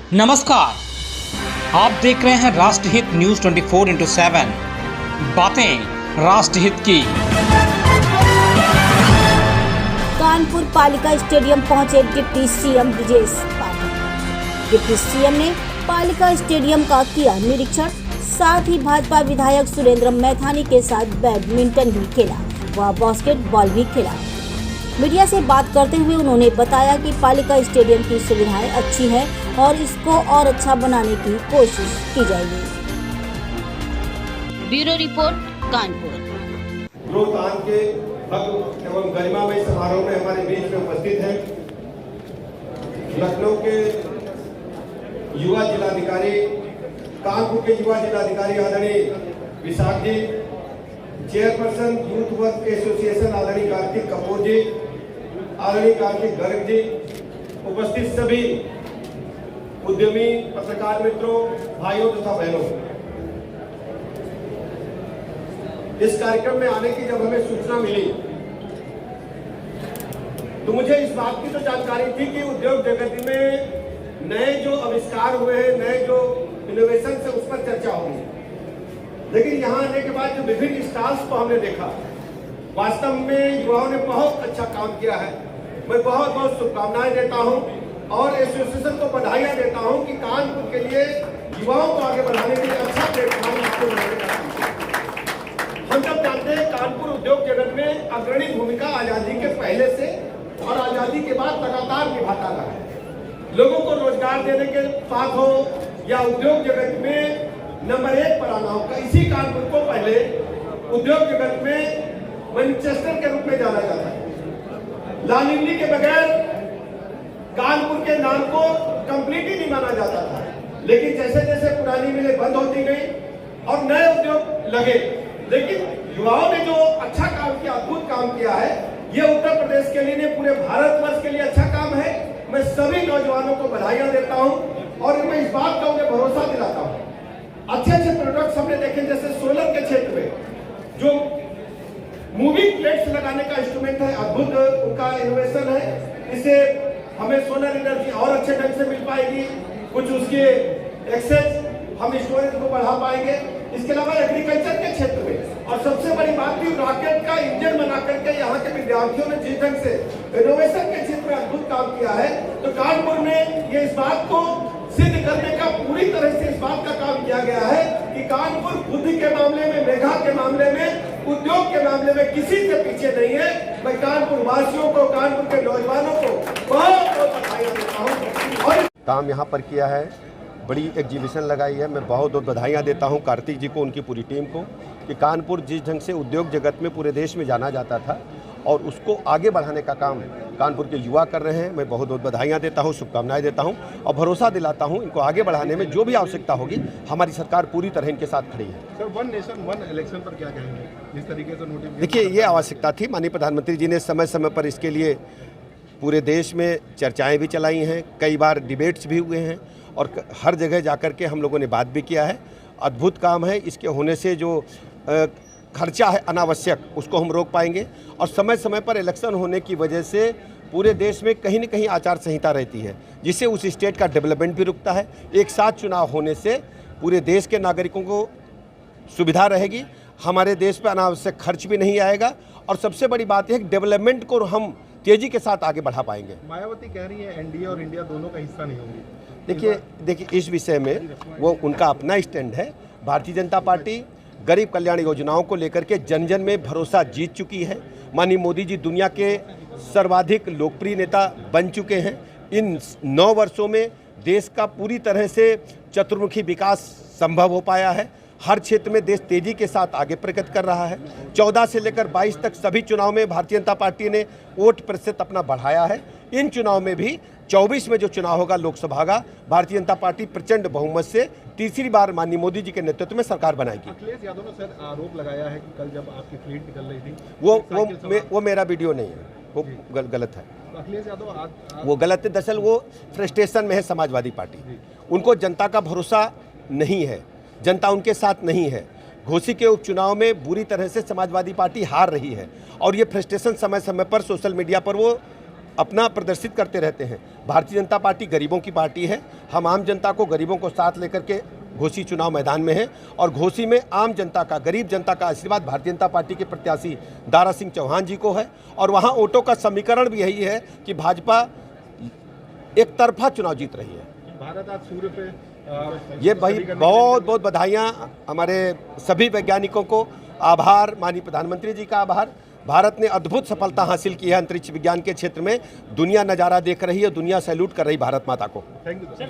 नमस्कार, आप देख रहे हैं राष्ट्रहित न्यूज 24/7 बातें राष्ट्रहित की। कानपुर पालिका स्टेडियम पहुंचे deputy CM Brajesh Pathak. Deputy CM ने पालिका स्टेडियम का किया निरीक्षण, साथ ही भाजपा विधायक सुरेंद्र मैथानी के साथ बैडमिंटन भी खेला व बास्केटबॉल भी खेला। मीडिया से बात करते हुए उन्होंने बताया कि पालिका स्टेडियम की सुविधाएं अच्छी है और इसको और अच्छा बनाने की कोशिश की जाएगी। Bureau report, Kanpur. गृहदान के भव्य एवं गरिमामय समारोह में हमारे बीच में उपस्थित हैं लखनऊ के युवा जिलाधिकारी, कानपुर के युवा जिलाधिकारी आदरणीय विशाख जी, चेयरपर्सन यूथ वर्क एसोसिएशन आदरणीय कार्तिक कपूर जी, आदरणीय कार्तिक गर्ग जी, उपस्थित सभी उद्यमी, पत्रकार मित्रों, भाइयों तथा बहनों, इस कार्यक्रम में आने की जब हमें सूचना मिली तो मुझे इस बात की तो जानकारी थी कि उद्योग जगत में नए जो आविष्कार हुए हैं, नए जो इनोवेशन है उस पर चर्चा होगी। लेकिन यहाँ आने के बाद जो विभिन्न स्टॉल्स को हमने देखा, वास्तव में युवाओं ने बहुत अच्छा काम किया है। मैं बहुत बहुत शुभकामनाएं देता हूं और एसोसिएशन को बधाइयां देता हूं कि कानपुर के लिए युवाओं को आगे बढ़ाने के लिए अच्छा प्लेटफॉर्म आपको बनाने का काम किया। हम सब जानते हैं कानपुर उद्योग जगत में अग्रणी भूमिका आजादी के पहले से और आजादी के बाद लगातार निभाता रहा है। लोगों को रोजगार देने के साथ हो या उद्योग जगत में नंबर 1 पर आना होगा। इसी कानपुर को पहले उद्योग जगत में मैनचेस्टर के रूप में जाना जाता है। लाल इमली के बगैर कानपुर के नाम को कंप्लीट ही नहीं माना जाता था। लेकिन जैसे जैसे पुरानी मिलें बंद होती गई और नए उद्योग लगे, लेकिन युवाओं ने जो अच्छा काम किया, अद्भुत काम किया है, ये उत्तर प्रदेश के लिए, पूरे भारतवर्ष के लिए अच्छा काम है। मैं सभी नौजवानों को बधाइयां देता हूं और मैं इस बात का उन्हें भरोसा दिलाता हूं। अच्छे अच्छे प्रोडक्ट्स हमने देखे, जैसे सोलर के क्षेत्र में जो मूविंग प्लेट्स लगाने का इंस्ट्रूमेंट है, अद्भुत उनका इनोवेशन है। इसे हमें सोलर एनर्जी और अच्छे ढंग से मिल पाएगी। कुछ उसके एक्सेस हम स्टोरेज को बढ़ा पाएंगे। इसके अलावा एग्रीकल्चर के क्षेत्र में, और सबसे बड़ी बात थी, रॉकेट का इंजन बना करके यहाँ के विद्यार्थियों ने जिस ढंग से इनोवेशन के क्षेत्र में अद्भुत काम किया है, तो कानपुर में ये इस बात को सिद्ध करने का पूरी तरह से इस बात का काम किया गया है कि कानपुर बुद्धि के मामले में, मेधा के मामले में, उद्योग के मामले में किसी से पीछे नहीं है। मैं कानपुर वासियों को, कानपुर के नौजवानों को बहुत बहुत बधाई देता हूँ। और काम यहाँ पर किया है, बड़ी एग्जीबिशन लगाई है। मैं बहुत बहुत बधाइयाँ देता हूँ कार्तिक जी को, उनकी पूरी टीम को, कि कानपुर जिस ढंग से उद्योग जगत में पूरे देश में जाना जाता था और उसको आगे बढ़ाने का काम कानपुर के युवा कर रहे हैं। मैं बहुत बहुत बधाइयाँ देता हूँ, शुभकामनाएं देता हूँ और भरोसा दिलाता हूँ इनको आगे बढ़ाने में जो भी आवश्यकता होगी हमारी सरकार पूरी तरह इनके साथ खड़ी है। Sir, one nation one election पर क्या कहेंगे? जिस तरीके से नोटिफिकेशन, देखिए, ये आवश्यकता थी। माननीय प्रधानमंत्री जी ने समय समय पर इसके लिए पूरे देश में चर्चाएँ भी चलाई हैं, कई बार डिबेट्स भी हुए हैं और हर जगह जाकर के हम लोगों ने बात भी किया है। अद्भुत काम है। इसके होने से जो खर्चा है अनावश्यक, उसको हम रोक पाएंगे और समय समय पर इलेक्शन होने की वजह से पूरे देश में कहीं न कहीं आचार संहिता रहती है, जिससे उस स्टेट का डेवलपमेंट भी रुकता है। एक साथ चुनाव होने से पूरे देश के नागरिकों को सुविधा रहेगी, हमारे देश पर अनावश्यक खर्च भी नहीं आएगा और सबसे बड़ी बात यह है कि डेवलपमेंट को हम तेज़ी के साथ आगे बढ़ा पाएंगे। मायावती कह रही है एनडीए और इंडिया दोनों का हिस्सा नहीं होंगी। देखिए इस विषय में वो उनका अपना स्टैंड है। भारतीय जनता पार्टी गरीब कल्याण योजनाओं को लेकर के जन जन में भरोसा जीत चुकी है। माननीय मोदी जी दुनिया के सर्वाधिक लोकप्रिय नेता बन चुके हैं। इन 9 वर्षों में देश का पूरी तरह से चतुर्मुखी विकास संभव हो पाया है। हर क्षेत्र में देश तेजी के साथ आगे प्रगति कर रहा है। 14 से लेकर 22 तक सभी चुनाव में भारतीय जनता पार्टी ने वोट प्रतिशत अपना बढ़ाया है। इन चुनाव में भी 24 में जो चुनाव होगा लोकसभा का, भारतीय जनता पार्टी प्रचंड बहुमत से तीसरी बार माननीय मोदी जी के नेतृत्व में सरकार बनाएगी। अखिलेश यादव ने सर आरोप लगाया है कि कल जब आपकी फ्लीट निकल रही थी, वो मेरा वीडियो नहीं है, वो गलत है। अखिलेश यादव वो गलत है। दरअसल वो फ्रस्ट्रेशन में है समाजवादी पार्टी। उनको जनता का भरोसा नहीं है, जनता उनके साथ नहीं है। घोसी के उपचुनाव में बुरी तरह से समाजवादी पार्टी हार रही है और ये फ्रस्ट्रेशन समय समय पर सोशल मीडिया पर वो अपना प्रदर्शित करते रहते हैं। भारतीय जनता पार्टी गरीबों की पार्टी है। हम आम जनता को, गरीबों को साथ लेकर के घोसी चुनाव मैदान में है और घोसी में आम जनता का, गरीब जनता का आशीर्वाद भारतीय जनता पार्टी के प्रत्याशी दारा सिंह चौहान जी को है। और वहाँ वोटों का समीकरण भी यही है कि भाजपा एक तरफा चुनाव जीत रही है। भारत आज सूर्य पे ये भाई बहुत बहुत बधाइयाँ हमारे सभी वैज्ञानिकों को, आभार माननीय प्रधानमंत्री जी का आभार। भारत ने अद्भुत सफलता हासिल की है अंतरिक्ष विज्ञान के क्षेत्र में। दुनिया नज़ारा देख रही है, दुनिया सैल्यूट कर रही भारत माता को। Thank you.